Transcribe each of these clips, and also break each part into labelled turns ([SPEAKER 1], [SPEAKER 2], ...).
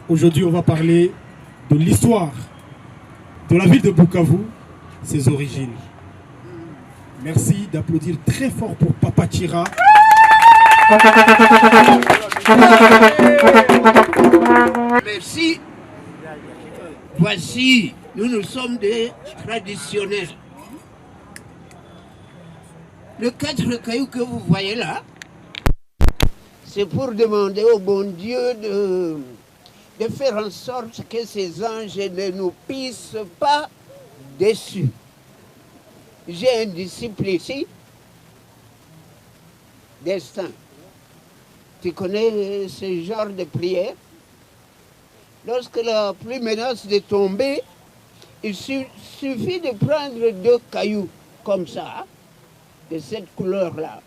[SPEAKER 1] Aujourd'hui, on va parler de l'histoire de la ville de Bukavu, ses origines. Merci d'applaudir très fort pour Papa Tira.
[SPEAKER 2] Merci. Voici, nous sommes des traditionnels. Le 4 cailloux que vous voyez là, c'est pour demander au bon Dieu de faire en sorte que ces anges ne nous pissent pas dessus. J'ai un disciple ici, Destin. Tu connais ce genre de prière? Lorsque la pluie menace de tomber, il suffit de prendre 2 cailloux comme ça, de cette couleur-là.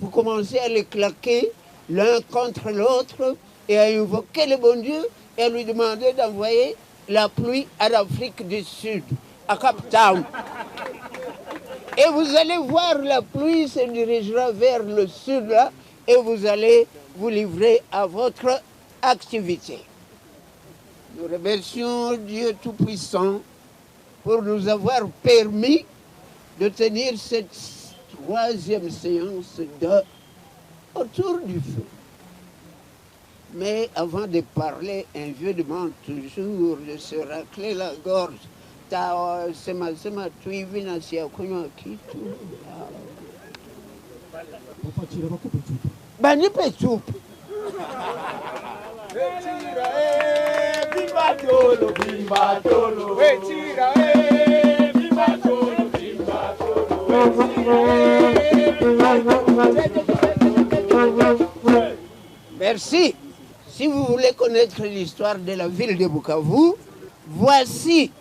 [SPEAKER 2] Vous commencez à les claquer l'un contre l'autre et à invoquer le bon Dieu et à lui demander d'envoyer la pluie à l'Afrique du Sud, à Cape Town. Et vous allez voir, la pluie se dirigera vers le sud là, et vous allez vous livrer à votre activité. Nous remercions Dieu Tout-Puissant pour nous avoir permis de tenir cette 3e séance autour du feu. Mais avant de parler, un vieux demande toujours de se racler la gorge. Bani petup. Merci. Si vous voulez connaître l'histoire de la ville de Bukavu, voici,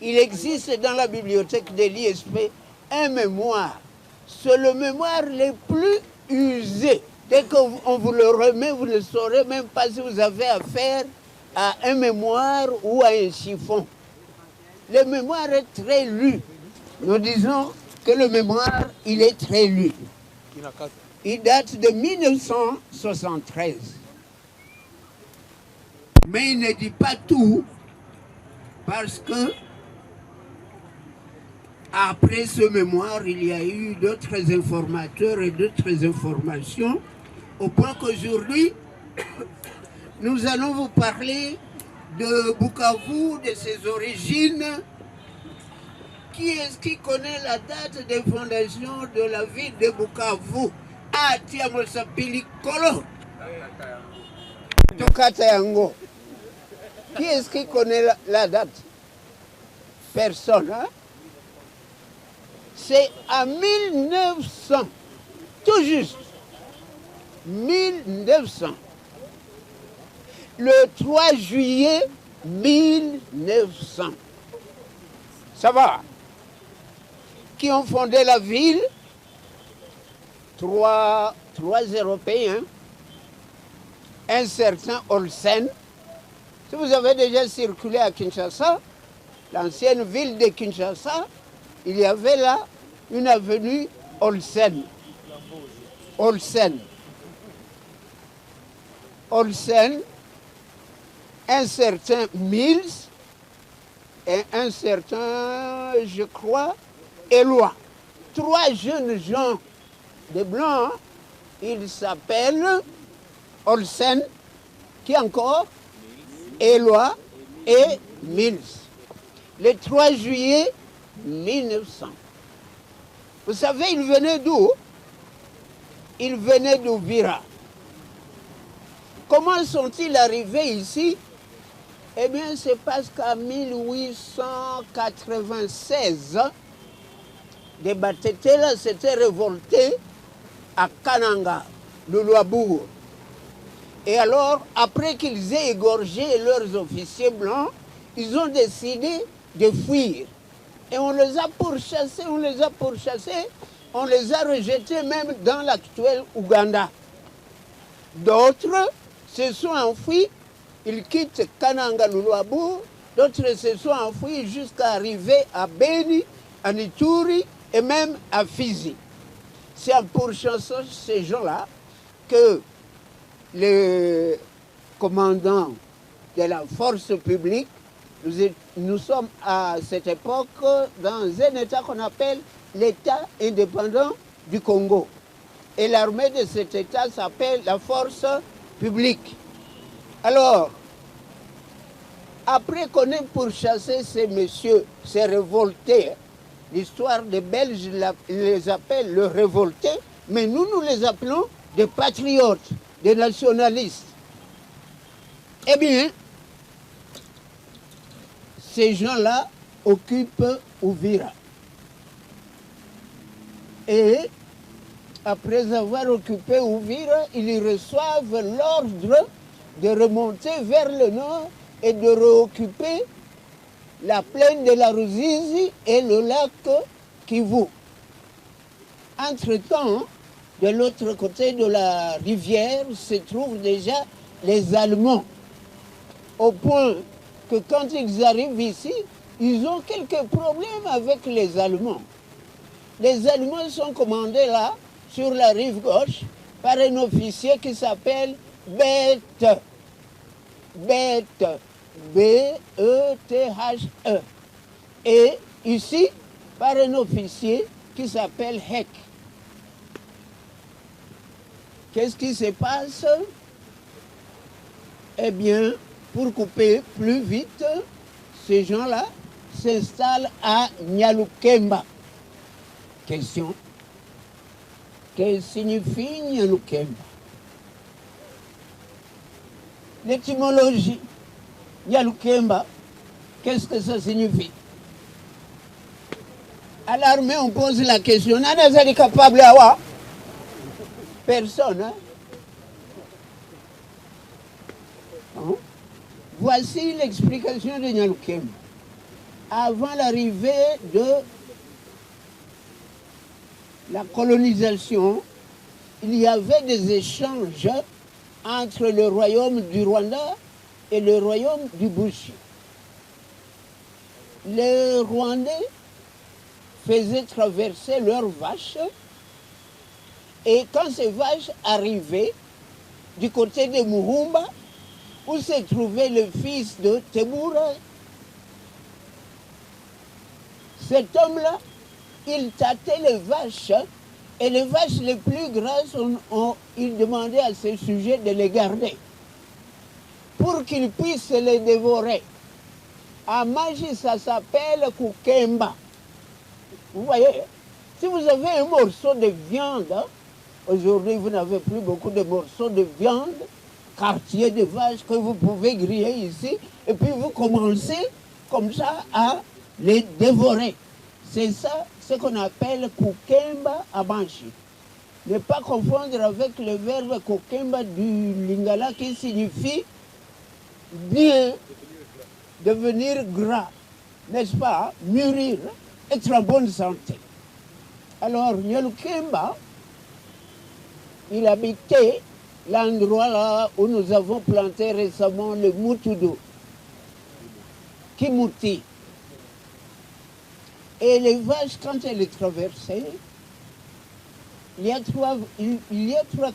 [SPEAKER 2] il existe dans la bibliothèque de l'ISP un mémoire. C'est le mémoire le plus usé. Dès qu'on vous le remet, vous ne saurez même pas si vous avez affaire à un mémoire ou à un chiffon. Le mémoire est très lu. Nous disons que le mémoire, il est très lu. Il date de 1973. Mais il ne dit pas tout, parce que après ce mémoire, il y a eu d'autres informateurs et d'autres informations, au point qu'aujourd'hui, nous allons vous parler de Bukavu, de ses origines. Qui est-ce qui connaît la date de fondation de la ville de Bukavu? Ah, tiens, moi, ça Kolo. Tokatayango. Qui est-ce qui connaît la date? Personne, hein? C'est à 1900, tout juste, 1900. Le 3 juillet 1900. Ça va? Qui ont fondé la ville? Trois Européens. Un certain Olsen. Si vous avez déjà circulé à Kinshasa, l'ancienne ville de Kinshasa, il y avait là une avenue Olsen. Olsen. Olsen, un certain Mills et un certain, je crois, Éloi. 3 jeunes gens de blancs, ils s'appellent Olsen, qui encore? Éloi et Mills. Le 3 juillet 1900. Vous savez, ils venaient d'où? Ils venaient d'Ouvira. Comment sont-ils arrivés ici? Eh bien, c'est parce qu'en 1896, des Batetela s'étaient révoltés à Kananga, le Luabourg. Et alors, après qu'ils aient égorgé leurs officiers blancs, ils ont décidé de fuir. Et on les a pourchassés, on les a rejetés même dans l'actuel Ouganda. D'autres se sont enfuis, ils quittent Kananga Luluabourg, d'autres se sont enfuis jusqu'à arriver à Beni, à Ituri et même à Fizi. C'est en pourchassant ces gens-là que le commandant de la force publique. Nous sommes à cette époque dans un État qu'on appelle l'État indépendant du Congo. Et l'armée de cet État s'appelle la force publique. Alors, après qu'on ait pourchassé ces messieurs, ces révoltés, l'histoire des Belges les appelle le révolté, mais nous les appelons des patriotes, des nationalistes. Eh bien, ces gens-là occupent Uvira. Et après avoir occupé Uvira, ils reçoivent l'ordre de remonter vers le nord et de réoccuper la plaine de la Ruzizi et le lac Kivu. Entre-temps, de l'autre côté de la rivière se trouvent déjà les Allemands, au point que quand ils arrivent ici, ils ont quelques problèmes avec les Allemands. Les Allemands sont commandés là, sur la rive gauche, par un officier qui s'appelle Beth. Beth. B-E-T-H-E. Et ici, par un officier qui s'appelle Heck. Qu'est-ce qui se passe? Eh bien, pour couper plus vite, ces gens-là s'installent à Nyalukemba. Question. Que signifie Nyalukemba? L'étymologie. Nyalukemba, qu'est-ce que ça signifie? À l'armée, on pose la question. Nana est capable d'avoir? Personne. Hein? Hein? Voici l'explication de Nyalukemba. Avant l'arrivée de la colonisation, il y avait des échanges entre le royaume du Rwanda et le royaume du Bushi. Les Rwandais faisaient traverser leurs vaches et quand ces vaches arrivaient du côté de Muhumba, où se trouvait le fils de Tebura, cet homme-là, il tâtait les vaches et les vaches les plus grasses, il demandait à ses sujets de les garder pour qu'ils puissent les dévorer. À Maji, ça s'appelle Kukemba. Vous voyez, si vous avez un morceau de viande, aujourd'hui vous n'avez plus beaucoup de morceaux de viande, quartier de vache que vous pouvez griller ici, et puis vous commencez comme ça à les dévorer. C'est ça ce qu'on appelle Kukemba à Maji. Ne pas confondre avec le verbe Kukemba du Lingala qui signifie bien, devenir gras, n'est-ce pas, mûrir, être en bonne santé. Alors, Nyalukemba, il habitait l'endroit là où nous avons planté récemment le Mutudo, Kimuti. Et les vaches, quand elles les traversaient, il y a trois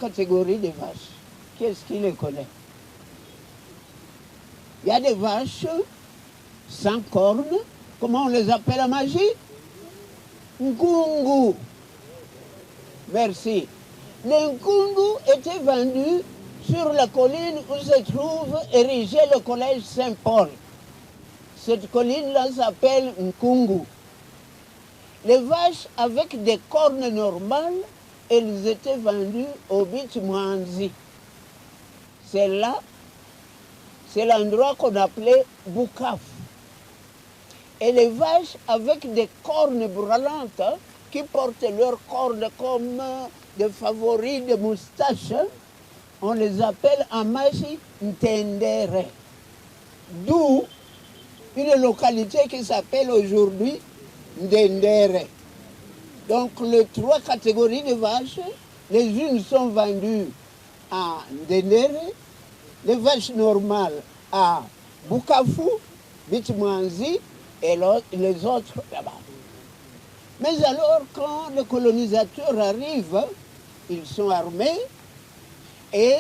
[SPEAKER 2] catégories de vaches. Qu'est-ce qui les connaît? Il y a des vaches sans cornes. Comment on les appelle à Maji? Nkungu. Merci. Les Nkungu étaient vendus sur la colline où se trouve érigé le collège Saint-Paul. Cette colline-là s'appelle Nkungu. Les vaches avec des cornes normales, elles étaient vendues au Bichmwanzi. C'est là, c'est l'endroit qu'on appelait Bukavu. Et les vaches avec des cornes brûlantes, qui portent leurs cornes comme des favoris de moustaches, on les appelle en Maji Ntendere. D'où une localité qui s'appelle aujourd'hui Ndendere. Donc les trois catégories de vaches, les unes sont vendues à Ndendere, les vaches normales à Bukavu, Bichmwanzi et les autres là-bas. Mais alors quand les colonisateurs arrivent, ils sont armés et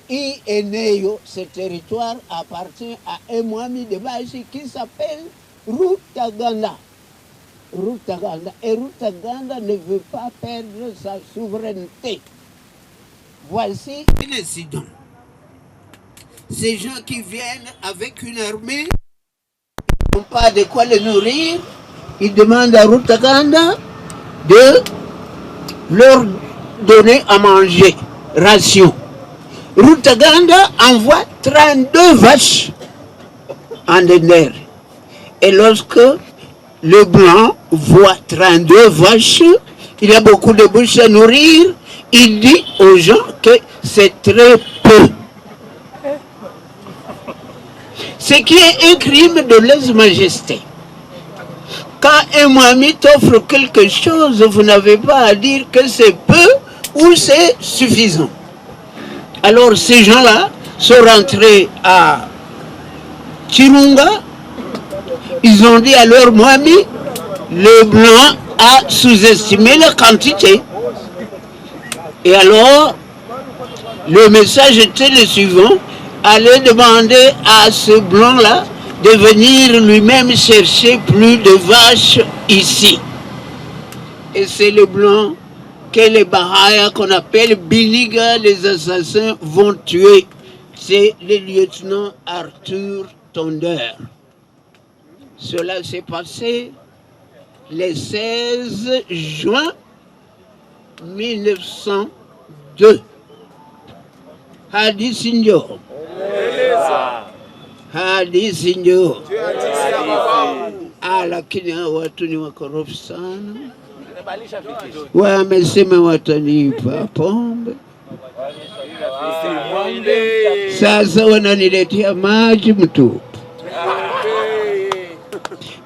[SPEAKER 2] ce territoire appartient à un Mwami de Bashi qui s'appelle Rutaganda. Rutaganda. Et Rutaganda ne veut pas perdre sa souveraineté. Voici un incident. Ces gens qui viennent avec une armée, ils n'ont pas de quoi les nourrir, ils demandent à Rutaganda de leur donner à manger, ration. Rutaganda envoie 32 vaches en Ndender. Et lorsque le blanc voit 32 vaches, il a beaucoup de bouches à nourrir, il dit aux gens que c'est très peu. Ce qui est un crime de lèse-majesté. Quand un Mwami t'offre quelque chose, vous n'avez pas à dire que c'est peu ou c'est suffisant. Alors ces gens-là sont rentrés à Chirunga. Ils ont dit à leur Mwami, le blanc a sous-estimé la quantité. Et alors, le message était le suivant, allez demander à ce blanc-là de venir lui-même chercher plus de vaches ici. Et c'est le blanc que les Bahaya qu'on appelle Biniga, les assassins, vont tuer. C'est le lieutenant Arthur Tonder. Cela s'est passé le 16 juin 1902. Hadi Sinjo. Hadi Sinjo. Lakini watu ni wakorofi sana. Wamesema watanipa pombe. Sasa wananiletea maji mtupu.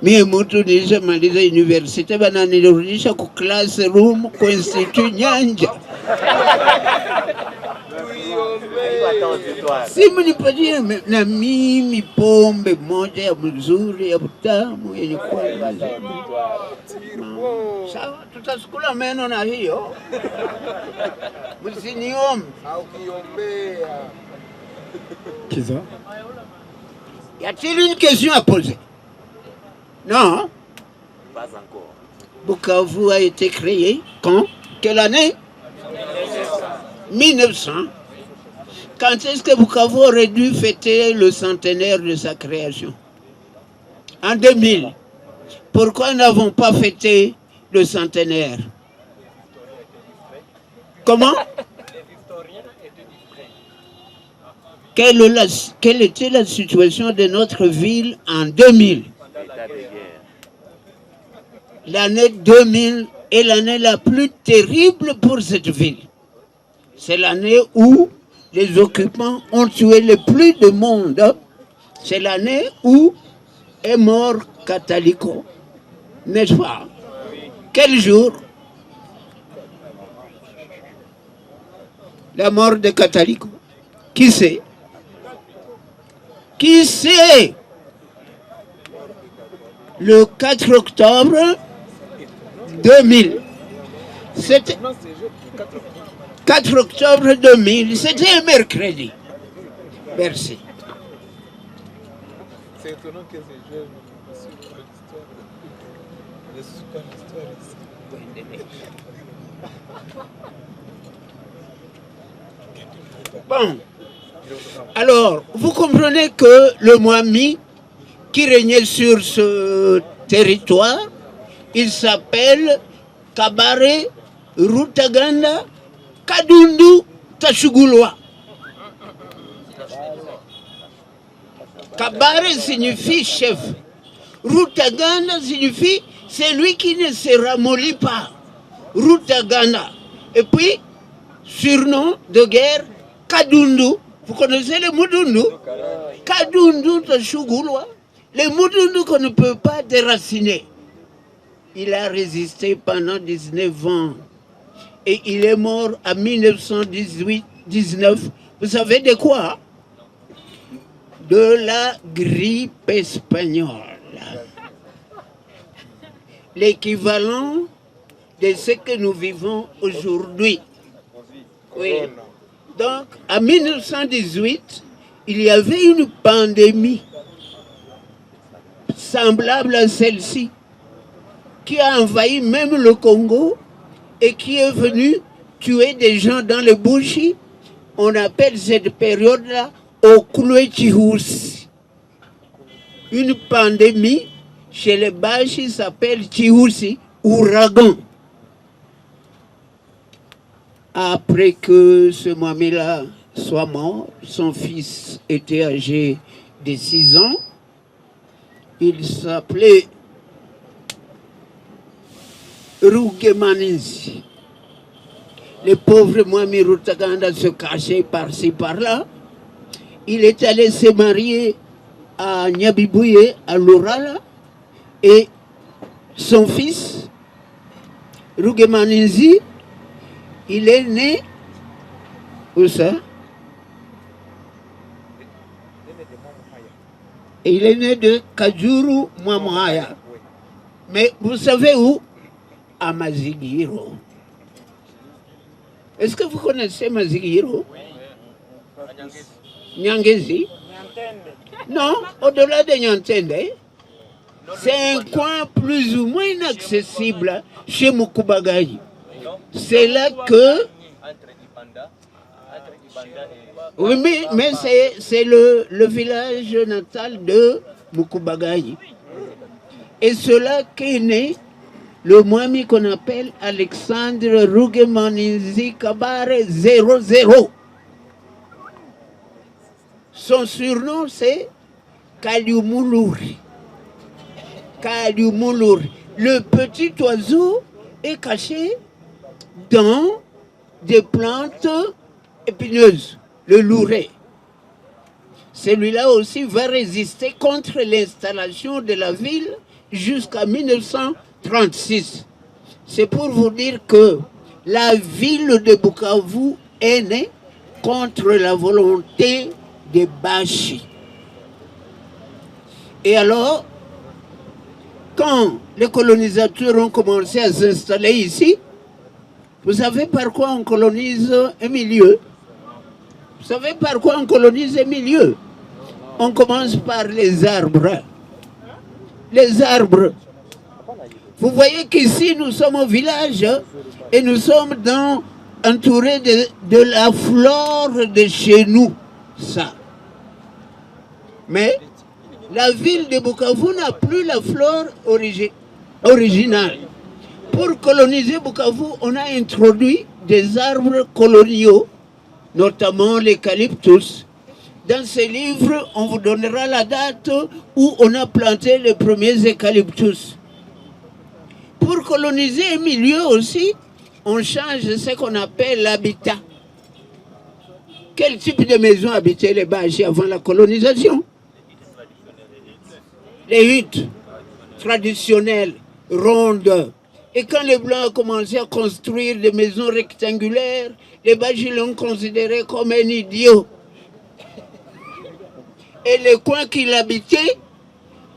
[SPEAKER 2] Mie mtu nilishamaliza university bananirudisha ku classroom kwa Institut Nyanja. Simu nipatie na mimi pombe moja ya mzuri ya butamu yenye kwa sawa, tutasukula meno na hiyo. Msiniombe au kiombea.
[SPEAKER 1] Kiza?
[SPEAKER 2] Y a-t-il une question à poser? Non.
[SPEAKER 3] Pas encore.
[SPEAKER 2] Bukavu a été créé quand? Quelle année? 1900. Quand est-ce que Bukavu aurait dû fêter le centenaire de sa création? En 2000. Pourquoi n'avons pas fêté le centenaire? Comment? Quelle était la situation de notre ville en 2000? L'année 2000 est l'année la plus terrible pour cette ville. C'est l'année où les occupants ont tué le plus de monde. C'est l'année où est mort Catalico. N'est-ce pas? Quel jour? La mort de Catalico. Qui c'est? Qui c'est? Le 4 octobre 2000. C'était 4 octobre 2000. C'était un mercredi. Merci.
[SPEAKER 4] C'est étonnant que ces jeunes ne suivent pas l'histoire. Ne suivent pas l'histoire ici.
[SPEAKER 2] Bon. Alors, vous comprenez que le Mwami qui régnait sur ce territoire, il s'appelle Kabare Rutaganda Kadundu Tashugulwa. Kabare signifie chef. Rutaganda signifie celui qui ne se ramollit pas. Rutaganda. Et puis, surnom de guerre, Kadundu. Vous connaissez le Mudundu? Kadundu Tashugulwa. Le Mudundu qu'on ne peut pas déraciner. Il a résisté pendant 19 ans. Et il est mort en 1918-19. Vous savez de quoi? De la grippe espagnole. L'équivalent de ce que nous vivons aujourd'hui. Oui. Donc, en 1918, il y avait une pandémie semblable à celle-ci qui a envahi même le Congo et qui est venue tuer des gens dans les Bouchis. On appelle cette période-là Okloué-Tchihousi. Une pandémie chez les Bachis s'appelle Tchihousi, ouragan. Après que ce Mwami-là soit mort, son fils était âgé de 6 ans. Il s'appelait Rougemanizi. Le pauvre Mwami Rutaganda se cachait par-ci, par-là. Il est allé se marier à Nyabibouye, à Lorala, et son fils, Rougemanizi, il est né, où ça? Il est né de Kajuru Mwamhaya. Mais vous savez où? À Mazigiro. Est-ce que vous connaissez Mazigiro? Nyangezi? Non, au-delà de Nyantende. C'est un coin plus ou moins inaccessible chez Mukubagayi. C'est là que... Oui, mais c'est le village natal de Mukubagayi. Et c'est là qu'est né le Mwami qu'on appelle Alexandre Rougemanizi Kabare 00. Son surnom c'est Kaliumuluri. Kaliumuluri. Le petit oiseau est caché dans des plantes épineuses, le louret. Celui-là aussi va résister contre l'installation de la ville jusqu'à 1936. C'est pour vous dire que la ville de Bukavu est née contre la volonté des Bachis. Et alors, quand les colonisateurs ont commencé à s'installer ici, vous savez par quoi on colonise un milieu? Vous savez par quoi on colonise un milieu? On commence par les arbres. Les arbres. Vous voyez qu'ici, nous sommes au village et nous sommes entourés de la flore de chez nous. Ça. Mais la ville de Bukavu n'a plus la flore originale. Pour coloniser Bukavu, on a introduit des arbres coloniaux, notamment l'eucalyptus. Dans ce livre, on vous donnera la date où on a planté les premiers eucalyptus. Pour coloniser un milieu aussi, on change ce qu'on appelle l'habitat. Quel type de maison habitaient les Bachis avant la colonisation? Les huttes traditionnelles, rondes. Et quand les Blancs ont commencé à construire des maisons rectangulaires, les Bachis l'ont considéré comme un idiot. Et les coins qu'il habitait,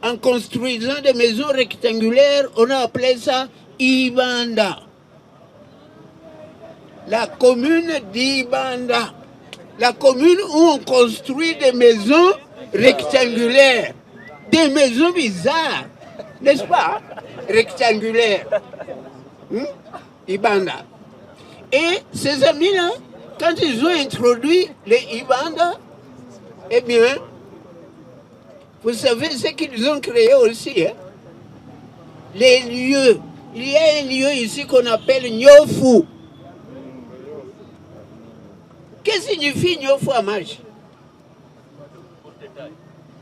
[SPEAKER 2] en construisant des maisons rectangulaires, on a appelé ça Ibanda. La commune d'Ibanda. La commune où on construit des maisons rectangulaires. Des maisons bizarres, n'est-ce pas? Rectangulaires. Ibanda. Et ces amis-là, quand ils ont introduit les Ibanda, eh bien, vous savez ce qu'ils ont créé aussi, hein? Les lieux. Il y a un lieu ici qu'on appelle Nyofu. Qu'est-ce que signifie Nyofu à Maj?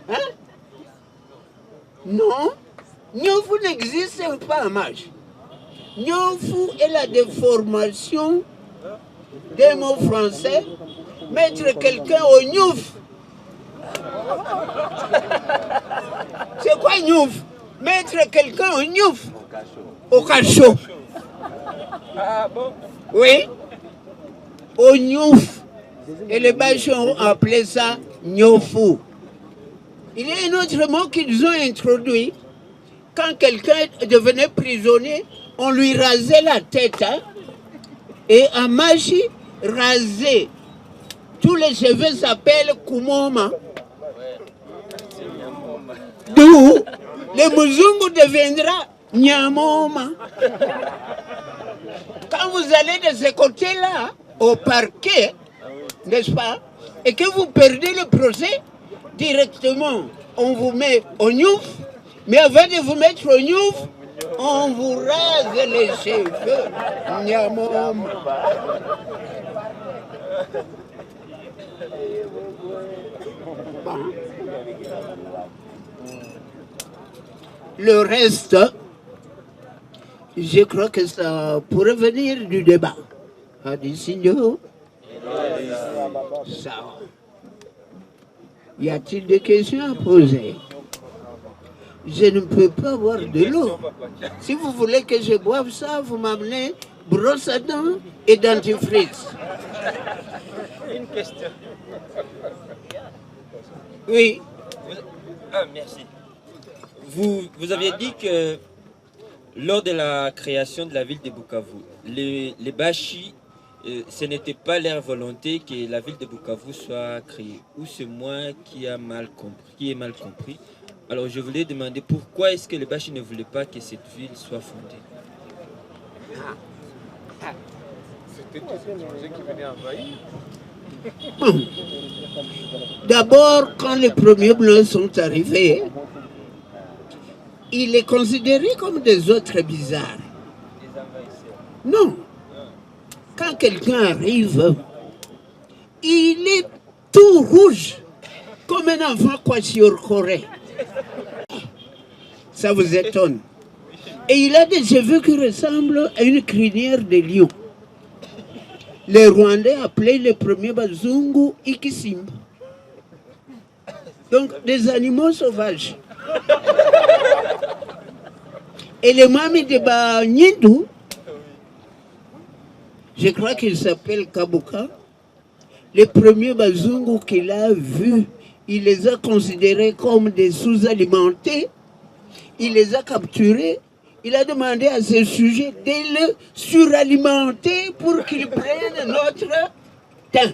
[SPEAKER 2] Hein? Non, Nyofu n'existe pas à Maj. Nyofu est la déformation des mots français, mettre quelqu'un au Nyouf. C'est quoi Nyouf? Mettre quelqu'un au Nyouf. Au cachot. Oui. Au Nyouf. Et les Bachis ont appelé ça Nyofu. Il y a un autre mot qu'ils ont introduit. Quand quelqu'un devenait prisonnier, on lui rasait la tête. Hein? Et à Machi, raser tous les cheveux s'appellent Kumoma. D'où le Muzungu deviendra Nyamoma. Quand vous allez de ce côté-là, au parquet, n'est-ce pas, et que vous perdez le procès, directement, on vous met au Nyouf, mais avant de vous mettre au Nyouf, on vous rase les cheveux. Nyamoma. Bon. Le reste, je crois que ça pourrait venir du débat. Adisigno. Ça. Y a-t-il des questions à poser? Je ne peux pas boire de l'eau. Si vous voulez que je boive ça, vous m'amenez brosse à dents et dentifrice.
[SPEAKER 3] Une question.
[SPEAKER 2] Oui.
[SPEAKER 3] Merci. Vous aviez dit que lors de la création de la ville de Bukavu, les Bashi, ce n'était pas leur volonté que la ville de Bukavu soit créée. Ou c'est moi qui ai mal compris. Alors je voulais demander pourquoi est-ce que les Bashi ne voulaient pas que cette ville soit fondée?
[SPEAKER 4] C'était tous ces projets qui venaient envahir.
[SPEAKER 2] D'abord, quand les premiers blancs sont arrivés, il est considéré comme des autres bizarres. Non. Quand quelqu'un arrive, il est tout rouge, comme un enfant kwashiorkore. Ça vous étonne. Et il a des cheveux qui ressemblent à une crinière de lion. Les Rwandais appelaient les premiers Bazungu Ikisimba. Donc des animaux sauvages. Et les mamies de Banyindu, je crois qu'il s'appelle Kabuka, les premiers Bazungu qu'il a vus, il les a considérés comme des sous-alimentés, il les a capturés, il a demandé à ce sujet de le suralimenter pour qu'ils prennent notre teint.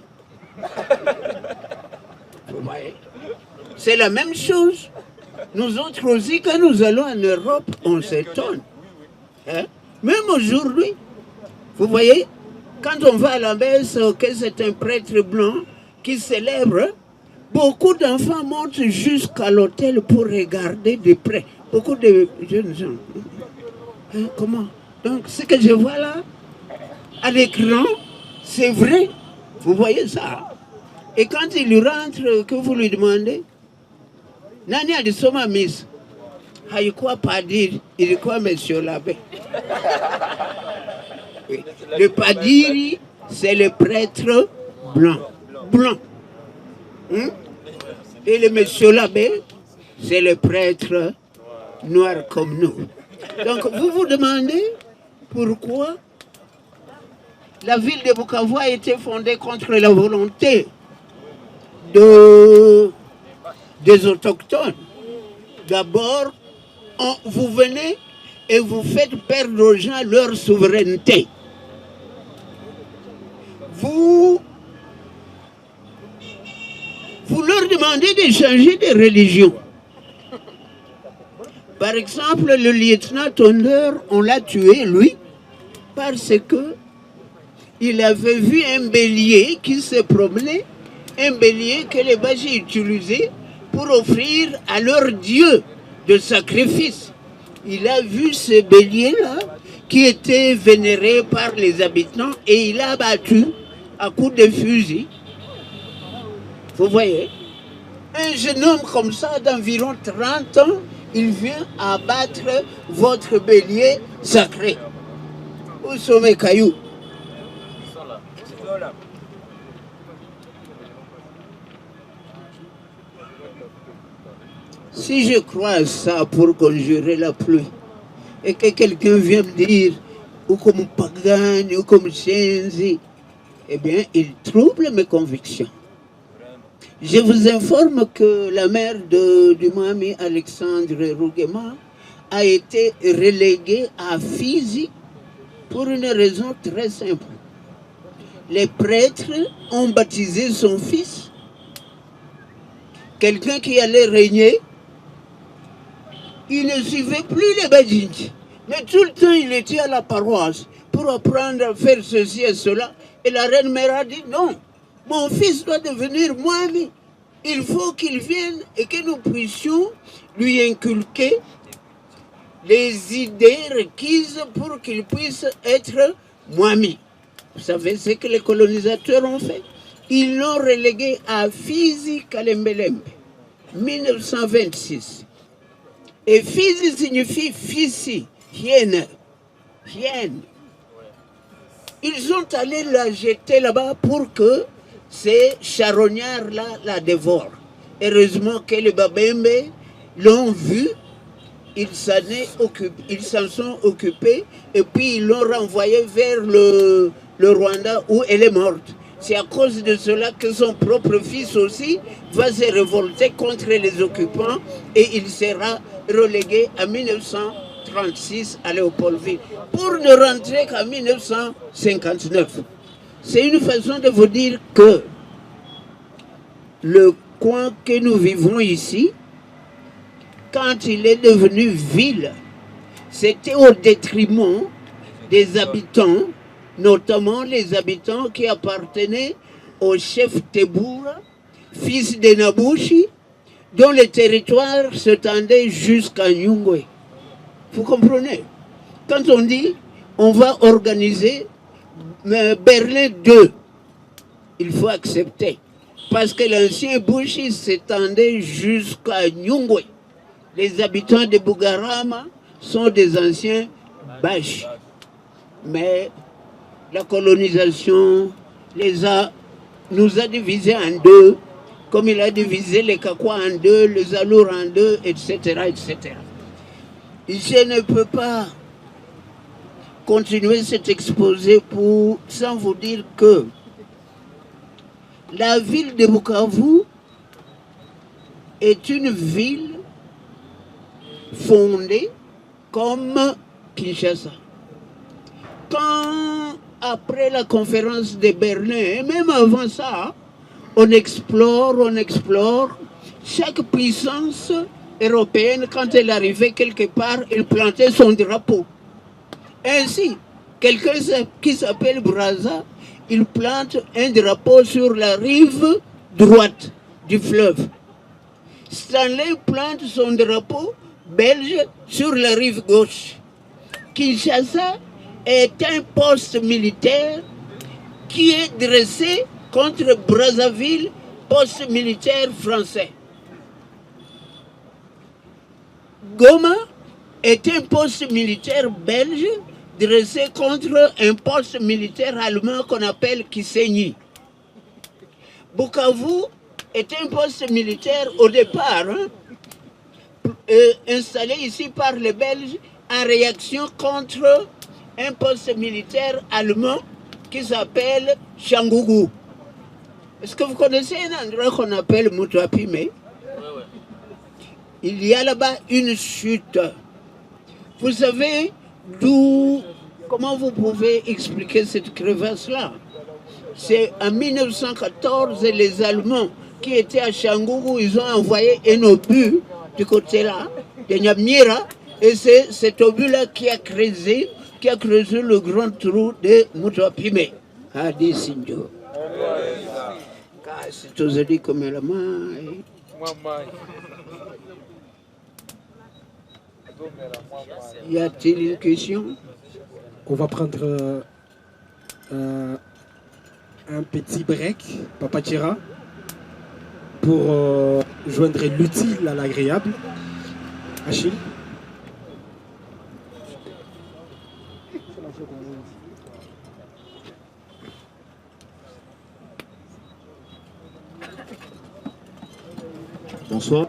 [SPEAKER 2] Vous voyez? C'est la même chose. Nous autres aussi, quand nous allons en Europe, on s'étonne. Hein? Même aujourd'hui, vous voyez, quand on va à la messe, que c'est un prêtre blanc qui célèbre, beaucoup d'enfants montent jusqu'à l'hôtel pour regarder de près. Beaucoup de jeunes gens. Hein, comment? Donc, ce que je vois là, à l'écran, c'est vrai. Vous voyez ça? Et quand il rentre, que vous lui demandez, Nani a dit Soma Miss, Haïkwa Padir, il est quoi, monsieur l'abbé? Oui. Le Padiri, c'est le prêtre blanc. Blanc. Et le monsieur l'abbé, c'est le prêtre noir comme nous. Donc vous vous demandez pourquoi la ville de Bukavu a été fondée contre la volonté des autochtones. D'abord, vous venez et vous faites perdre aux gens leur souveraineté. Vous leur demandez de changer de religion. Par exemple, le lieutenant Tondeur, on l'a tué, lui, parce que il avait vu un bélier qui se promenait, un bélier que les Bashi utilisaient pour offrir à leur dieu de sacrifice. Il a vu ce bélier-là qui était vénéré par les habitants et il a battu à coups de fusil. Vous voyez, un jeune homme comme ça d'environ 30 ans, il vient abattre votre bélier sacré. Où sont mes cailloux? Si je crois à ça pour conjurer la pluie, et que quelqu'un vient me dire, ou comme Pagani, ou comme Shenzi, eh bien, il trouble mes convictions. Je vous informe que la mère du Mami Alexandre Rouguema a été reléguée à Fizi pour une raison très simple. les prêtres ont baptisé son fils. Quelqu'un qui allait régner, il ne suivait plus les badintes. Mais tout le temps, il était à la paroisse pour apprendre à faire ceci et cela. Et la reine mère a dit, non, mon fils doit devenir moine. Il faut qu'il vienne et que nous puissions lui inculquer les idées requises pour qu'il puisse être moine. Vous savez ce que les colonisateurs ont fait? Ils l'ont relégué à Fizi Kalembelembe, 1926. Et Fizi signifie Fisi, hyène, hyène. Ils sont allés la jeter là-bas pour que ces charognards-là la dévorent. Heureusement que les Babembe l'ont vu, ils s'en sont occupés et puis ils l'ont renvoyée vers le Rwanda où elle est morte. C'est à cause de cela que son propre fils aussi va se révolter contre les occupants et il sera relégué en 1936 à Léopoldville pour ne rentrer qu'en 1959. C'est une façon de vous dire que le coin que nous vivons ici, quand il est devenu ville, c'était au détriment des habitants, notamment les habitants qui appartenaient au chef Teboura, fils de Nabushi, dont le territoire s'étendait jusqu'à Nyungwe. Vous comprenez? Quand on dit on va organiser Berlin 2, il faut accepter. Parce que l'ancien Bushi s'étendait jusqu'à Nyungwe. Les habitants de Bugarama sont des anciens Bash. Mais la colonisation nous a divisés en deux, comme il a divisé les Kakwa en deux, les Alours en deux, etc., etc. Je ne peux pas continuer cet exposé sans vous dire que la ville de Bukavu est une ville fondée comme Kinshasa. Quand, après la conférence de Berlin, et même avant ça, on explore, chaque puissance européenne, quand elle arrivait quelque part, elle plantait son drapeau. Ainsi, quelqu'un qui s'appelle Brazza, il plante un drapeau sur la rive droite du fleuve. Stanley plante son drapeau belge sur la rive gauche. Kinshasa est un poste militaire qui est dressé contre Brazzaville, poste militaire français. Goma est un poste militaire belge dressé contre un poste militaire allemand qu'on appelle Kisenyi. Bukavu est un poste militaire au départ, installé ici par les Belges en réaction contre un poste militaire allemand qui s'appelle Changougou. Est-ce que vous connaissez un endroit qu'on appelle Moutouapime? Il y a là-bas une chute. Vous savez comment vous pouvez expliquer cette crevasse-là? C'est en 1914, les Allemands qui étaient à Changougou, ils ont envoyé un obus du côté-là, de Nyamira, et c'est cet obus-là qui a creusé le grand trou de Moutouapime. Adi Sinjo. C'est aujourd'hui comme la main. Y a-t-il une question?
[SPEAKER 1] On va prendre un petit break, Papa Tchira, pour joindre l'utile à l'agréable. Achille.
[SPEAKER 5] Bonsoir.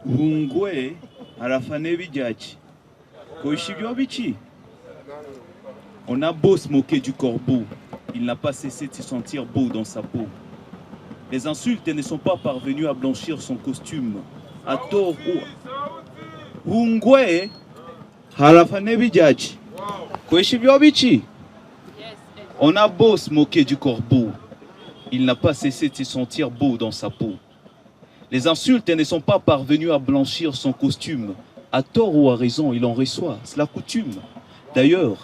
[SPEAKER 5] Wungwe arafane bijaki. Koishibyo bichi. On a beau se moquer du corbeau, il n'a pas cessé de se sentir beau dans sa peau. Les insultes ne sont pas parvenues à blanchir son costume. ato hungwe harafane bijaji kweshi byo bichi. On a beau se moquer du corbeau, il n'a pas cessé de se sentir beau dans sa peau. Les insultes ne sont pas parvenues à blanchir son costume. À tort ou à raison, il en reçoit, c'est la coutume. D'ailleurs,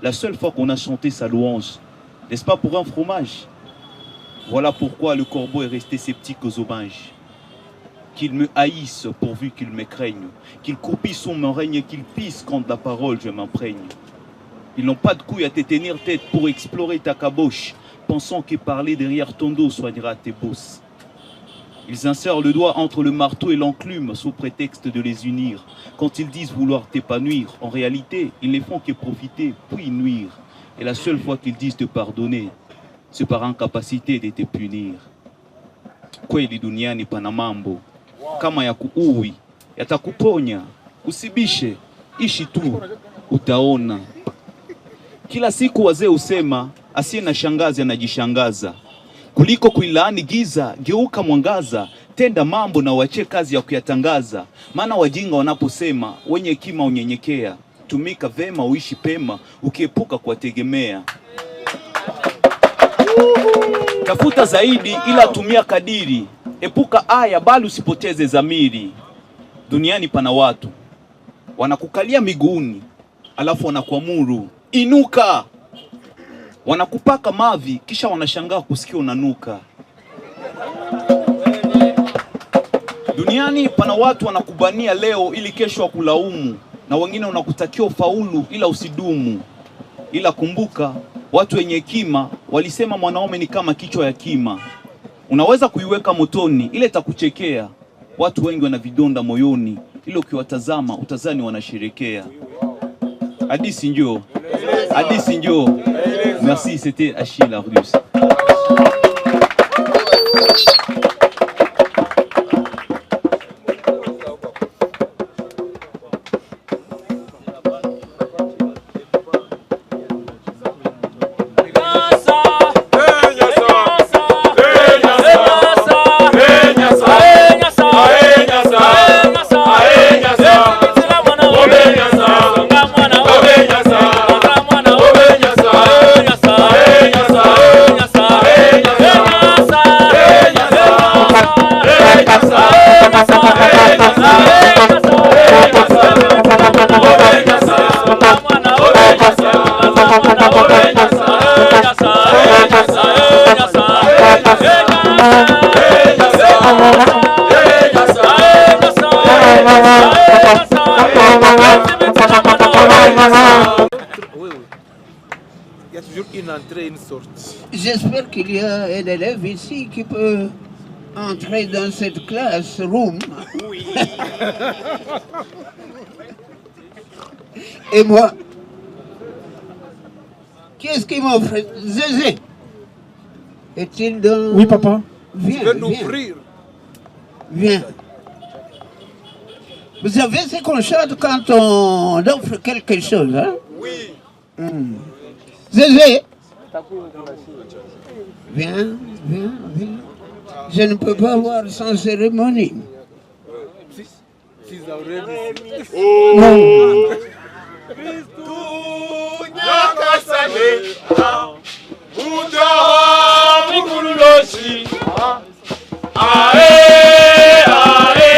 [SPEAKER 5] la seule fois qu'on a chanté sa louange, n'est-ce pas pour un fromage? Voilà pourquoi le corbeau est resté sceptique aux hommages. Qu'ils me haïssent pourvu qu'ils me craignent, qu'ils croupissent mon règne et qu'ils pissent quand de la parole je m'imprègne. Ils n'ont pas de couilles à te tenir tête pour explorer ta caboche, pensant que parler derrière ton dos soignera tes bosses. Ils insèrent le doigt entre le marteau et l'enclume sous prétexte de les unir. Quand ils disent vouloir t'épanouir, en réalité, ils ne font que profiter puis nuire. Et la seule fois qu'ils disent te pardonner, c'est par incapacité de te punir. Kweli duniani pana mambo kama ya kuui yatakuponya, usibishe, ishi tu utaona. Kila siku wazee usema asiye na shangazi anajishangaza. Kuliko kuilaani giza, geuka mwangaza, tenda mambo na uache kazi ya kuyatangaza. Maana wajinga wanaposema wenye hekima unyenyekea, tumika vema uishi pema ukiepuka kuwategemea. Tafuta zaidi ila tumia kadiri, epuka aya bali usipoteze zamiri. Duniani pana watu wanakukalia miguuni alafu wanakuamuru inuka. Wanakupaka mavi kisha wanashangaa kusikia unanuka. Duniani pana watu wanakubania leo ili kesho wakulaumu, na wengine wanakutakia ufaulu ila usidumu. Ila kumbuka, watu wenye hekima walisema mwanaume ni kama kichwa ya kima. Unaweza kuiweka motoni ile itakuchekea. Watu wengi wana vidonda moyoni, ila ukiwatazama utazani wanasherekea. Hadisi njoo. Hadisi njoo. Merci, c'était Achille Argus.
[SPEAKER 4] Il y a toujours une entrée et une sortie.
[SPEAKER 2] J'espère qu'il y a un élève ici qui peut entrer dans cette classroom. Oui. Et moi, qu'est-ce qui m'offre? Zézé, est-il dans...
[SPEAKER 1] Oui, papa.
[SPEAKER 2] Viens,
[SPEAKER 4] Tu veux nous
[SPEAKER 2] viens,
[SPEAKER 4] ouvrir.
[SPEAKER 2] viens. Vous savez ce qu'on chante quand on offre quelque chose, hein?
[SPEAKER 4] Oui.
[SPEAKER 2] Zézé, viens, viens, viens. Je ne peux pas voir sans cérémonie.
[SPEAKER 4] She's already.
[SPEAKER 2] Non.
[SPEAKER 6] Ae, ae,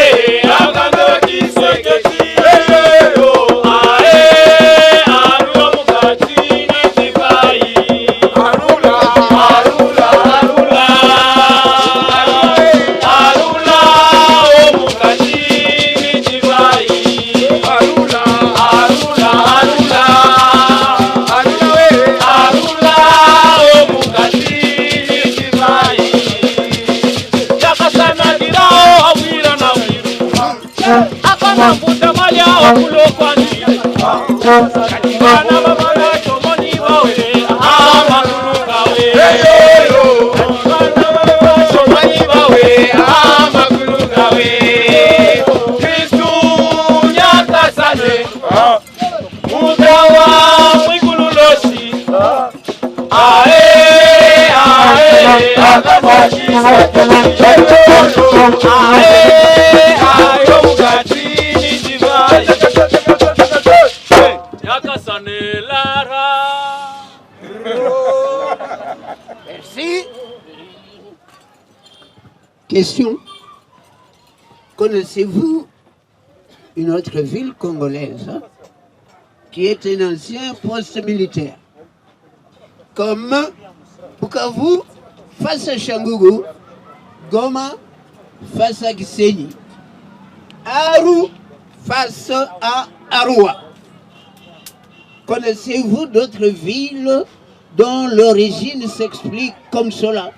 [SPEAKER 5] Trini Divai.
[SPEAKER 6] Yakasane Lara.
[SPEAKER 2] Merci. Question. Connaissez-vous une autre ville congolaise qui est un ancien poste militaire comme Bukavu face à Changougou, Goma face à Gisenyi, Aru face à Arua? Connaissez-vous d'autres villes dont l'origine s'explique comme cela,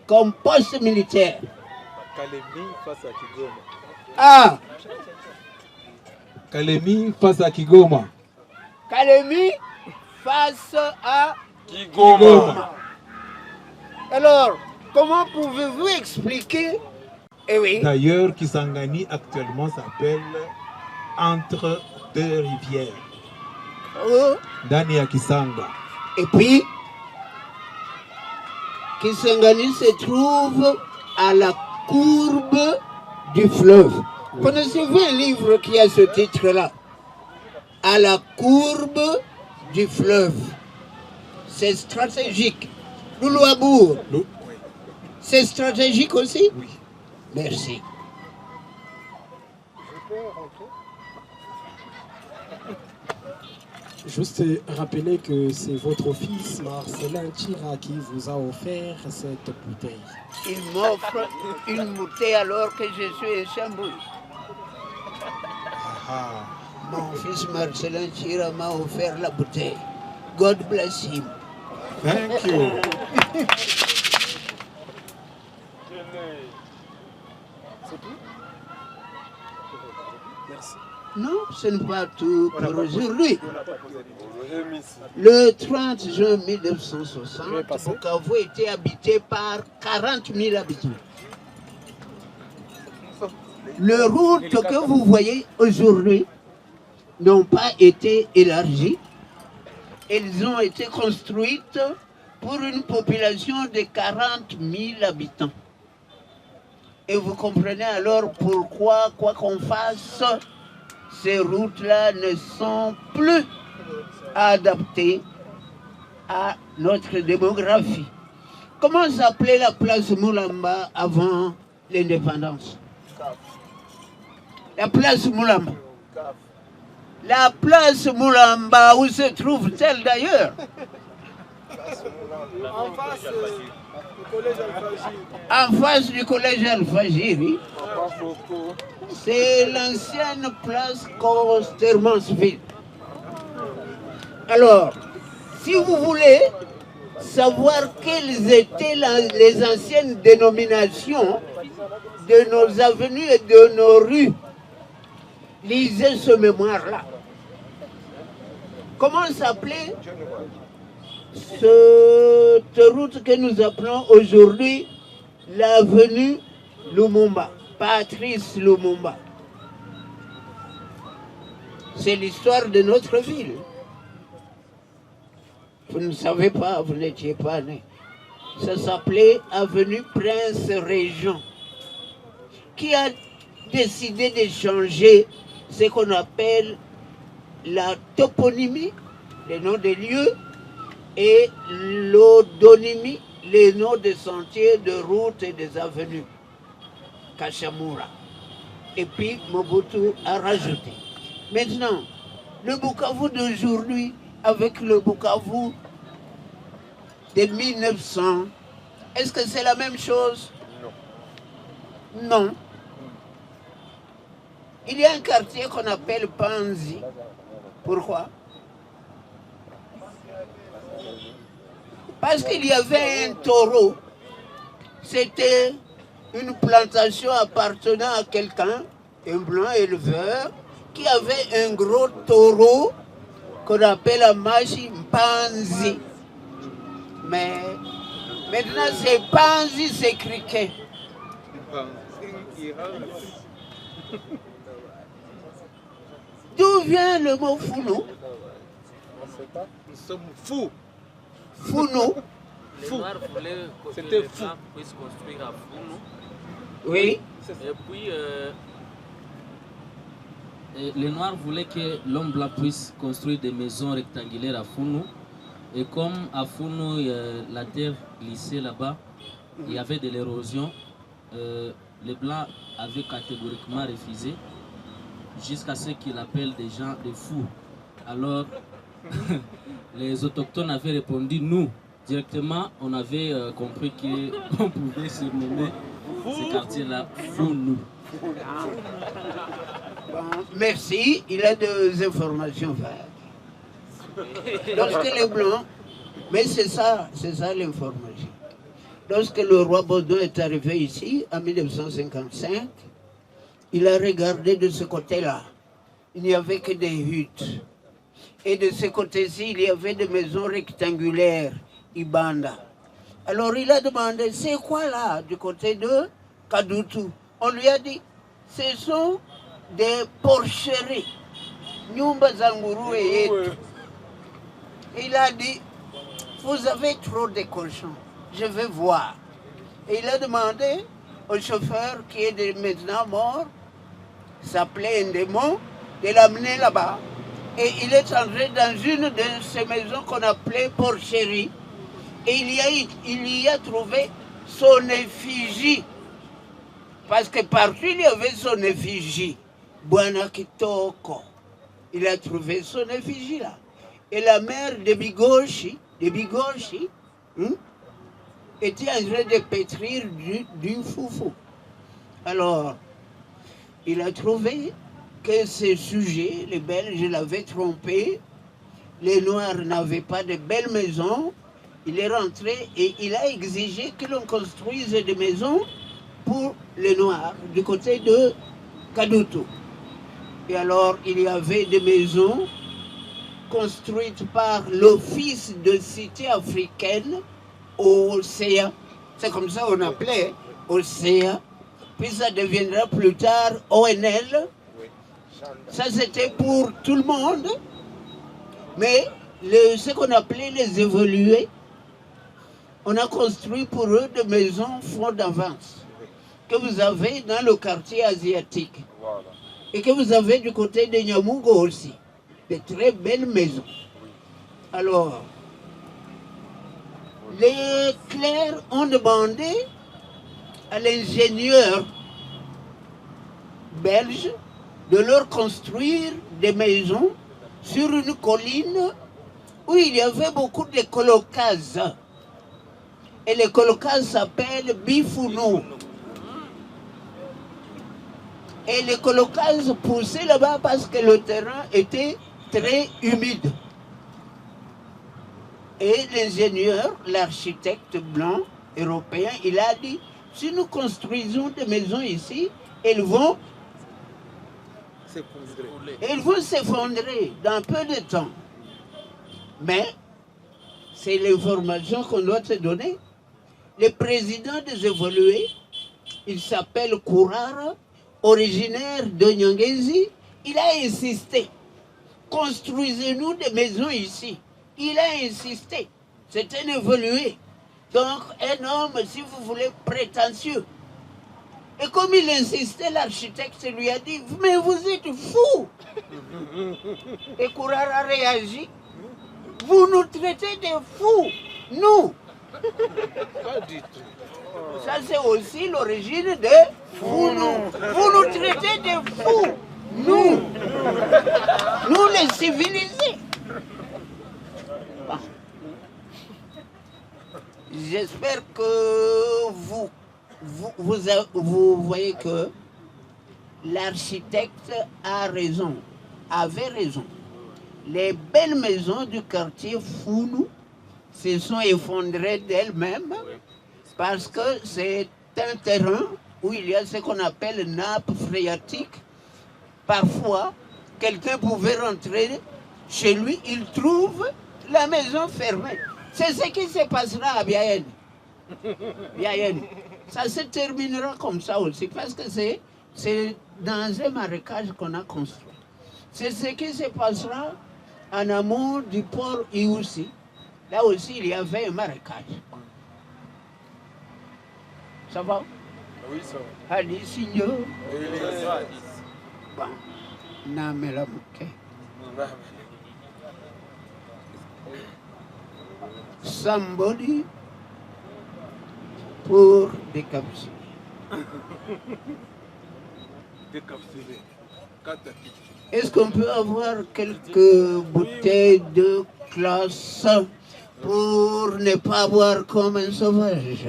[SPEAKER 2] comme poste militaire?
[SPEAKER 4] Kalemi face à Kigoma.
[SPEAKER 2] Ah,
[SPEAKER 4] Kalemi face à Kigoma.
[SPEAKER 2] Kalemi face à
[SPEAKER 4] Kigoma.
[SPEAKER 2] Alors, comment pouvez-vous expliquer? Eh oui,
[SPEAKER 4] D'ailleurs, Kisangani actuellement s'appelle Entre deux rivières.
[SPEAKER 2] oh,
[SPEAKER 4] Ndani ya Kisanga.
[SPEAKER 2] et puis, Kisangani se trouve à la courbe du fleuve. Connaissez-vous un livre qui a ce titre-là? À la courbe du fleuve. C'est stratégique. Loulouabourg,
[SPEAKER 4] Oui.
[SPEAKER 2] c'est stratégique aussi?
[SPEAKER 4] Oui.
[SPEAKER 2] Merci.
[SPEAKER 1] Juste rappeler que c'est votre fils Marcelin Tira qui vous a offert cette bouteille.
[SPEAKER 2] Il m'offre une bouteille alors que je suis à Chambouille.
[SPEAKER 4] Ah.
[SPEAKER 2] Mon fils Marcelin Tira m'a offert la bouteille. God bless him.
[SPEAKER 4] Thank you.
[SPEAKER 2] Non, ce n'est pas tout pour aujourd'hui. Le 30 juin 1960, Bukavu était habité par 40 000 habitants. Les routes que vous voyez aujourd'hui n'ont pas été élargies. Elles ont été construites pour une population de 40 000 habitants. Et vous comprenez alors pourquoi, quoi qu'on fasse, ces routes-là ne sont plus adaptées à notre démographie. Comment s'appelait la place Moulamba avant l'indépendance? La place Moulamba. La place Moulamba, où se trouve-t-elle d'ailleurs? En face du collège Al-Fajiri. C'est l'ancienne place Costermansville. Alors, si vous voulez savoir quelles étaient les anciennes dénominations de nos avenues et de nos rues, lisez ce mémoire-là. Comment s'appelait cette route que nous appelons aujourd'hui l'avenue Lumumba, Patrice Lumumba? C'est l'histoire de notre ville. Vous ne savez pas, vous n'étiez pas né. Ça s'appelait avenue Prince Régent. Qui a décidé de changer ce qu'on appelle la toponymie, les noms des lieux, et l'odonymie, les noms des sentiers, de routes et des avenues. Kachamura. Et puis Mobutu a rajouté. Maintenant, le Bukavu d'aujourd'hui avec le Bukavu de 1900, est-ce que c'est la même chose? Non. Non. Il y a un quartier qu'on appelle Panzi. Pourquoi? Parce qu'il y avait un taureau. C'était une plantation appartenant à quelqu'un, un blanc éleveur, qui avait un gros taureau qu'on appelle à Machi Panzi. Mais maintenant c'est Panzi, c'est criquet. D'où vient le mot Founou?
[SPEAKER 4] Nous sommes fous.
[SPEAKER 2] Founou.
[SPEAKER 6] Les Noirs voulaient que
[SPEAKER 4] C'était
[SPEAKER 6] les
[SPEAKER 4] fou.
[SPEAKER 6] Blancs puissent construire à Founou.
[SPEAKER 2] Oui.
[SPEAKER 6] Et puis, les Noirs voulaient que l'homme blanc puisse construire des maisons rectangulaires à Founou. Et comme à Founou, la terre glissait là-bas, il y avait de l'érosion. Les Blancs avaient catégoriquement refusé, jusqu'à ce qu'ils appellent des gens des fous. Alors, les autochtones avaient répondu, nous, directement, on avait compris qu'on pouvait surnommer ce quartier-là Founou.
[SPEAKER 2] Bon, merci, il a des informations vagues. Lorsque les Blancs, mais c'est ça l'information. Lorsque le roi Baudouin est arrivé ici, en 1955, il a regardé de ce côté-là. Il n'y avait que des huttes. Et de ce côté-ci, il y avait des maisons rectangulaires, Ibanda. Alors il a demandé, c'est quoi là, du côté de Kadoutou? On lui a dit, ce sont des porcheries. Nyumba Zanguru et Yetu. Il a dit, vous avez trop de cochons, je vais voir. Et il a demandé au chauffeur qui est maintenant mort, s'appelait Ndemo, de l'amener là-bas. Et il est entré dans une de ces maisons qu'on appelait porcherie. Et il y a trouvé son effigie. Parce que partout il y avait son effigie. Bwana Kitoko. Il a trouvé son effigie là. Et la mère de Bigoshi était en train de pétrir du foufou. Alors, il a trouvé que ce sujet, les Belges l'avaient trompé, les Noirs n'avaient pas de belles maisons. Il est rentré et il a exigé que l'on construise des maisons pour les Noirs du côté de Kadoutou. Et alors, il y avait des maisons construites par l'Office de Cité africaine OCA. C'est comme ça qu'on appelait OCA. Puis ça deviendra plus tard ONL. Ça, c'était pour tout le monde. Mais ce qu'on appelait les évolués, on a construit pour eux des maisons front d'avance que vous avez dans le quartier asiatique. Voilà. Et que vous avez du côté de Nyamungo aussi. De très belles maisons. Alors, les clercs ont demandé à l'ingénieur belge de leur construire des maisons sur une colline où il y avait beaucoup de colocas. Et les colocas s'appellent Bifounou. Et les colocas poussaient là-bas parce que le terrain était très humide. Et l'ingénieur, l'architecte blanc européen, il a dit, si nous construisons des maisons ici, elles vont s'effondrer dans peu de temps. Mais c'est l'information qu'on doit te donner. Le président des évolués, il s'appelle Kourara, originaire de Nyangezi, il a insisté. Construisez-nous des maisons ici. Il a insisté. C'est un évolué. Donc, un homme, si vous voulez, prétentieux. Et comme il insistait, l'architecte lui a dit, mais vous êtes fou. Et Kourara a réagi. Vous nous traitez de fous, nous.
[SPEAKER 4] Pas du tout.
[SPEAKER 2] Ça, c'est aussi l'origine de Founou. Vous nous traitez de fous, nous. Nous, les civilisés. Bon. J'espère que vous voyez que l'architecte a raison, avait raison. Les belles maisons du quartier Founou se sont effondrées d'elles-mêmes parce que c'est un terrain où il y a ce qu'on appelle une nappe phréatique. Parfois, quelqu'un pouvait rentrer chez lui, il trouve la maison fermée. C'est ce qui se passera à Biayen. Ça se terminera comme ça aussi, parce que c'est dans un marécage qu'on a construit. C'est ce qui se passera en amont du port Iousi. Là aussi, il y avait un marécage. Ça va?
[SPEAKER 4] Oui, ça va.
[SPEAKER 2] Allez, signor.
[SPEAKER 4] Oui,
[SPEAKER 2] Bon. Namelamuke. Somebody pour décapsuler.
[SPEAKER 4] Décapsulé.
[SPEAKER 2] Est-ce qu'on peut avoir quelques bouteilles de classe pour ne pas boire comme un sauvage?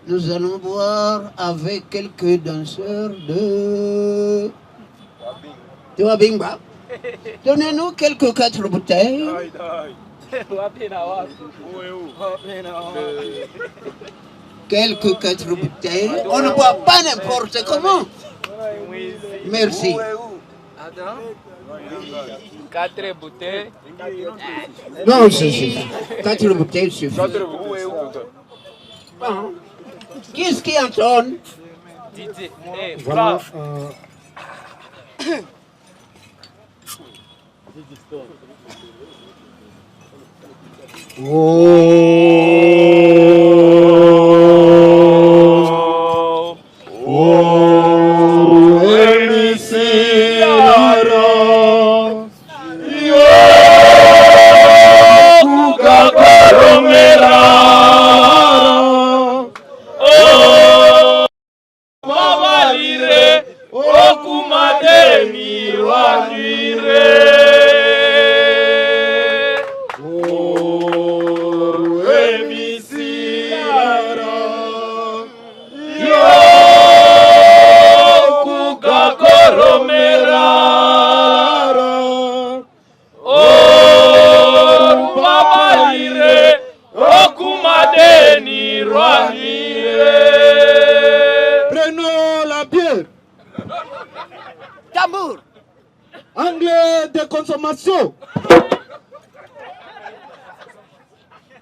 [SPEAKER 2] Nous allons boire avec quelques danseurs de Wabingba. Donnez-nous quelques 4 bouteilles. Quelques 4 bouteilles. On ne boit pas n'importe comment. Merci.
[SPEAKER 7] 4 bouteilles.
[SPEAKER 2] Non, c'est suffit. 4 bouteilles suffit. Bon. Qu'est-ce qui entonne?
[SPEAKER 1] Voilà. Prenons la bière.
[SPEAKER 2] Tambour.
[SPEAKER 1] Anglais de consommation.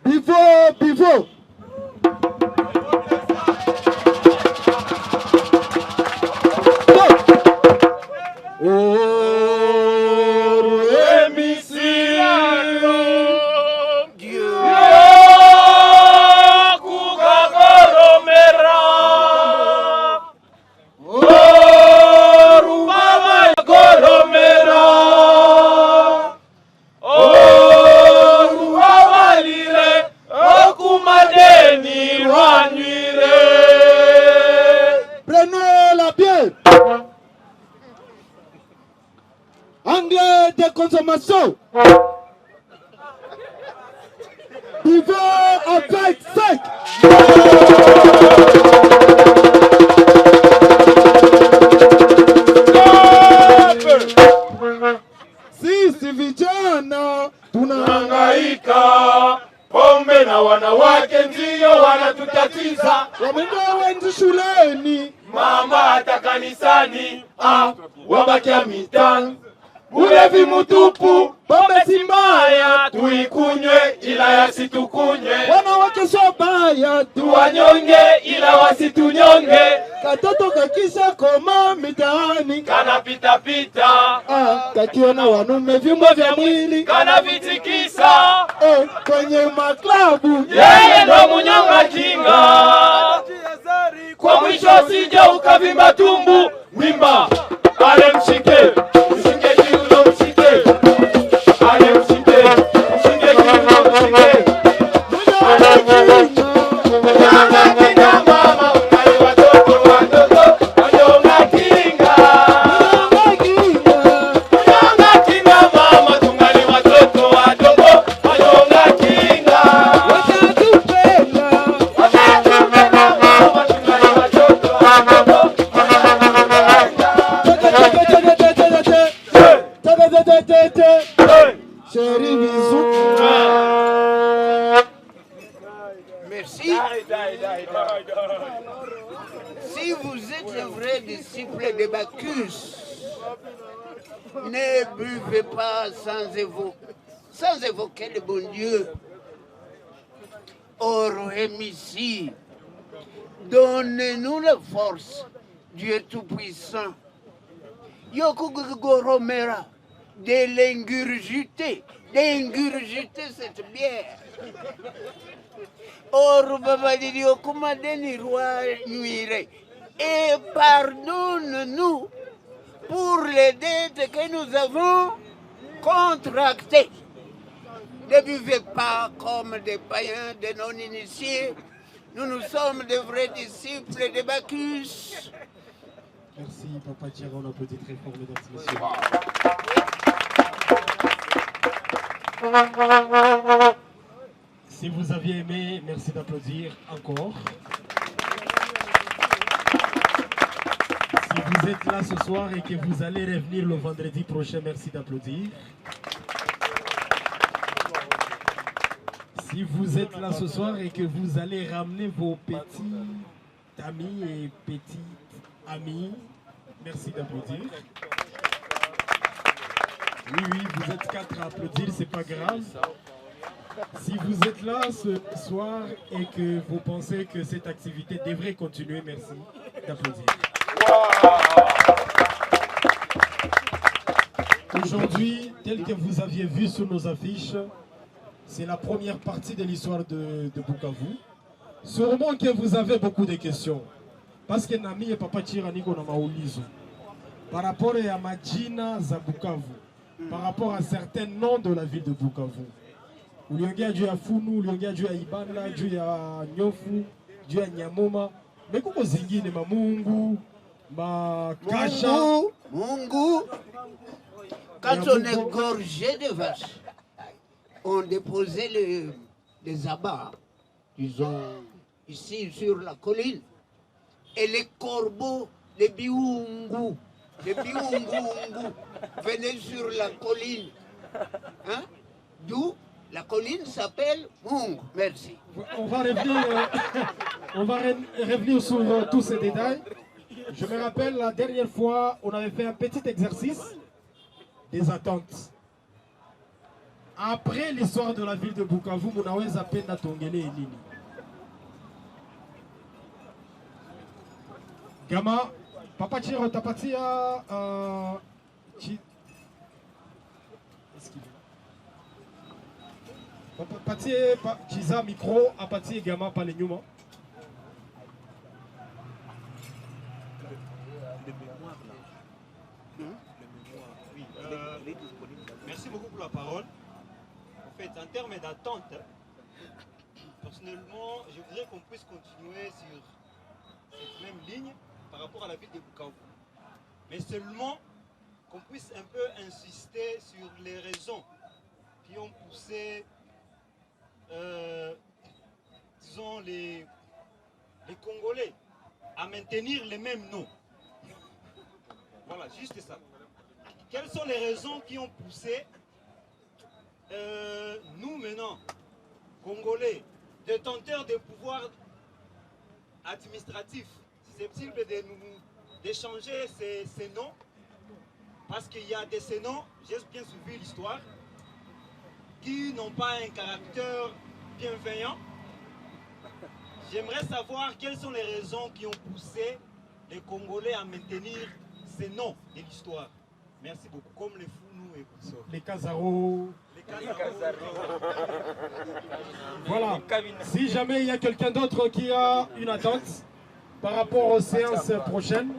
[SPEAKER 1] Pivot, pivot. Prenons la bière. Anglais de consommation. Buvez avec sec. Sisi vijana tunahangaika, pombe na wanawake ndio wanatutatiza. Wameenda wengi shuleni, mama hata kanisani, wabakia mitani. Ulevi mutupu, pombe si mbaya, tuikunywe ila yasitukunywe. Wanawake sio baya, tuwanyonge ila wasitunyonge. Katoto kakisha koma mitaani, kana pita pita, kakiona wanume vyumba vya mwili, kana vitikisa, kwenye maklabu, yeye ndo munyonga jinga. Kwa mwisho usije ukavimba tumbu, wimba, ale mshike.
[SPEAKER 2] Merci. Si vous êtes un vrai disciple de Bacchus, ne buvez pas sans évoquer le bon Dieu. Orohemisi, donnez-nous la force, Dieu Tout-Puissant. Yokugoromera, de l'ingurgiter cette bière. Or babadiri okumadeni roi nuire. Et pardonne-nous pour les dettes que nous avons contractées. Ne buvez pas comme des païens, des non-initiés. Nous sommes de vrais disciples de Bacchus.
[SPEAKER 1] Merci, Papa Thierry, on applaudit très fort, mesdames et messieurs. Si vous aviez aimé, merci d'applaudir encore. Si vous êtes là ce soir et que vous allez revenir le vendredi prochain, merci d'applaudir. Si vous êtes là ce soir et que vous allez ramener vos petits amis et petites amis, merci d'applaudir. Oui, vous êtes 4 à applaudir, c'est pas grave. Si vous êtes là ce soir et que vous pensez que cette activité devrait continuer, merci d'applaudir. Aujourd'hui, tel que vous aviez vu sur nos affiches, c'est la première partie de l'histoire de Bukavu. Sûrement que vous avez beaucoup de questions. Parce que Nami et Papa Chiraniko na maulizo. Par rapport à Majina za Bukavu, par rapport à certains noms de la ville de Bukavu. Uliongea juu ya Funu, uliongea juu ya Ibanda, juu ya Nyofu, juu ya Nyamoma. Mais kuko zingine Mamungu, Makasha.
[SPEAKER 2] Mungu. Quand on égorgeait des vaches, on déposait les abats, disons, ici sur la colline. Et les corbeaux, les biungu venaient sur la colline. Hein? D'où la colline s'appelle Mungu. Merci.
[SPEAKER 1] On va revenir sur tous ces détails. Je me rappelle la dernière fois, on avait fait un petit exercice des attentes. Après l'histoire de la ville de Bukavu, munaweza penda tongele nini? Gama, Papa Chiro tapatia patie Chiza micro, apatie Gama pale nyuma.
[SPEAKER 8] Merci beaucoup pour la parole. En fait, en termes d'attente, personnellement, je voudrais qu'on puisse continuer sur cette même ligne par rapport à la ville de Bukavu. Mais seulement qu'on puisse un peu insister sur les raisons qui ont poussé, disons, les Congolais à maintenir les mêmes noms. Voilà, juste ça. Quelles sont les raisons qui ont poussé nous maintenant, Congolais, détenteurs de pouvoirs administratifs, susceptibles d'échanger ces noms, parce qu'il y a de ces noms, j'ai bien suivi l'histoire, qui n'ont pas un caractère bienveillant. J'aimerais savoir quelles sont les raisons qui ont poussé les Congolais à maintenir ces noms de l'histoire. Merci beaucoup. Comme les Founou et tout ça.
[SPEAKER 1] Les Kazaro. Voilà. Si jamais il y a quelqu'un d'autre qui a une attente par rapport aux séances prochaines.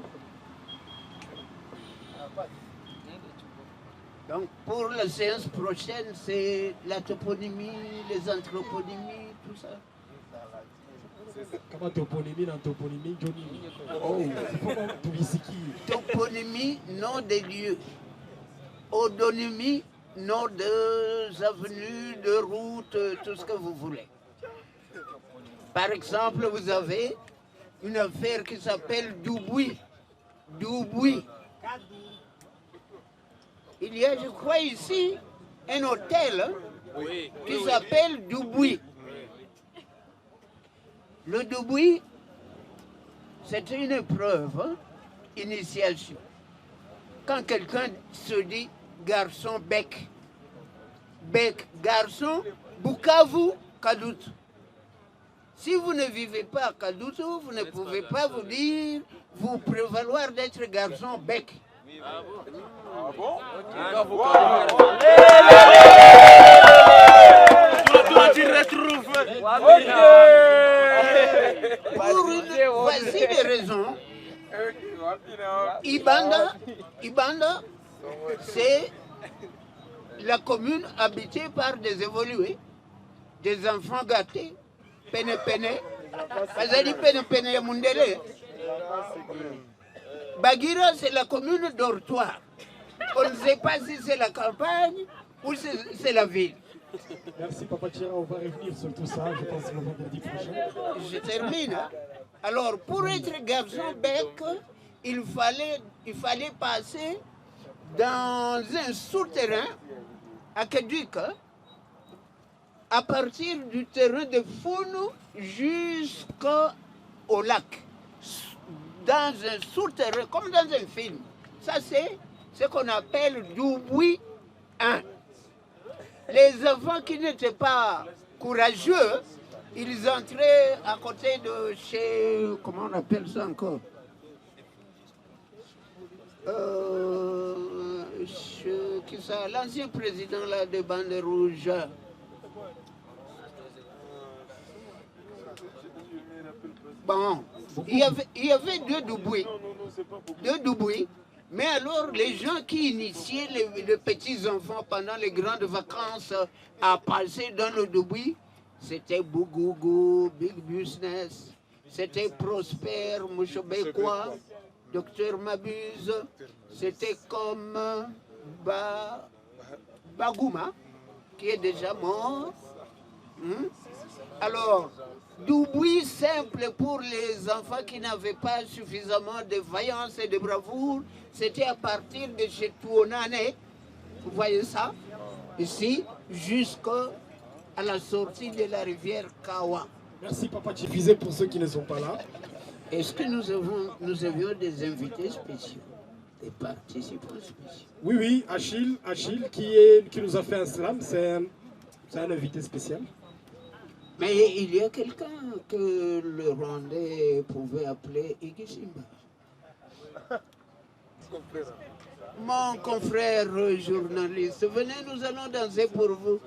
[SPEAKER 2] Donc pour la séance prochaine, c'est la toponymie, les anthroponymies, tout ça.
[SPEAKER 1] Comment toponymie, l'anthroponymie, Johnny?
[SPEAKER 2] Oh. Toponymie, nom des lieux. Odonymie, nom de avenues, de routes, tout ce que vous voulez. Par exemple, vous avez une affaire qui s'appelle Douboui. Douboui. Il y a, je crois, ici, un hôtel hein, qui s'appelle Douboui. Le Douboui, c'est une épreuve, hein, initiation. Quand quelqu'un se dit garçon bec, bec garçon, Bukavu, Kadutu. Si vous ne vivez pas à Kadutu, vous ne pouvez pas vous dire, vous prévaloir d'être garçon bec. Ah bon? Pour une voici des raisons, Ibanda, c'est la commune habitée par des évolués, des enfants gâtés, pene-pene. Bazali pene-pene ya Mundele. Bagira, c'est la commune dortoir. On ne sait pas si c'est la campagne ou c'est la ville.
[SPEAKER 1] Merci Papa Tchera, on va revenir sur tout ça, je pense le vendredi prochain.
[SPEAKER 2] Je termine. Alors, pour être garçon bec, il fallait passer dans un souterrain à Keduk, à partir du terrain de Founou jusqu'au lac, dans un souterrain, comme dans un film. Ça, c'est ce qu'on appelle Douboui 1. Les enfants qui n'étaient pas courageux, ils entraient à côté de chez... Comment on appelle ça encore? L'ancien président là, de Bande Rouge. Bon, il y avait deux Doubouis. Mais alors, les gens qui initiaient les petits-enfants pendant les grandes vacances à passer dans le Doubouis, c'était Bougougou, Big Business, c'était Prosper, Mouchobekwa, Docteur Mabuse, c'était comme Bagouma, qui est déjà mort. Alors, Doubouis simple pour les enfants qui n'avaient pas suffisamment de vaillance et de bravoure, c'était à partir de chez Touonane, vous voyez ça, ici, jusqu'à la sortie de la rivière Kawa.
[SPEAKER 1] Merci Papa Tchifizé pour ceux qui ne sont pas là.
[SPEAKER 2] Est-ce que nous avions des invités spéciaux, des participants spéciaux?
[SPEAKER 1] Oui, Achille qui nous a fait un slam, c'est un invité spécial.
[SPEAKER 2] Mais il y a quelqu'un que le Rwandais pouvait appeler Igisimba. Mon confrère journaliste, venez, nous allons danser pour vous.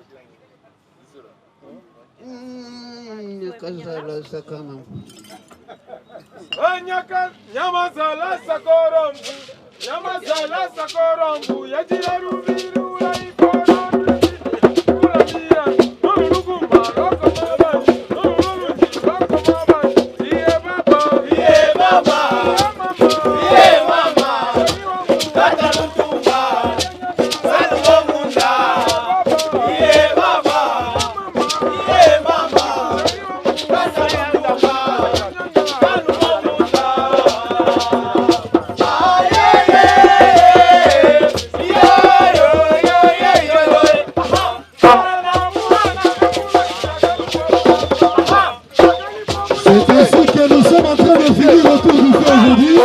[SPEAKER 1] C'est ainsi que nous sommes en train de finir autour du feu aujourd'hui.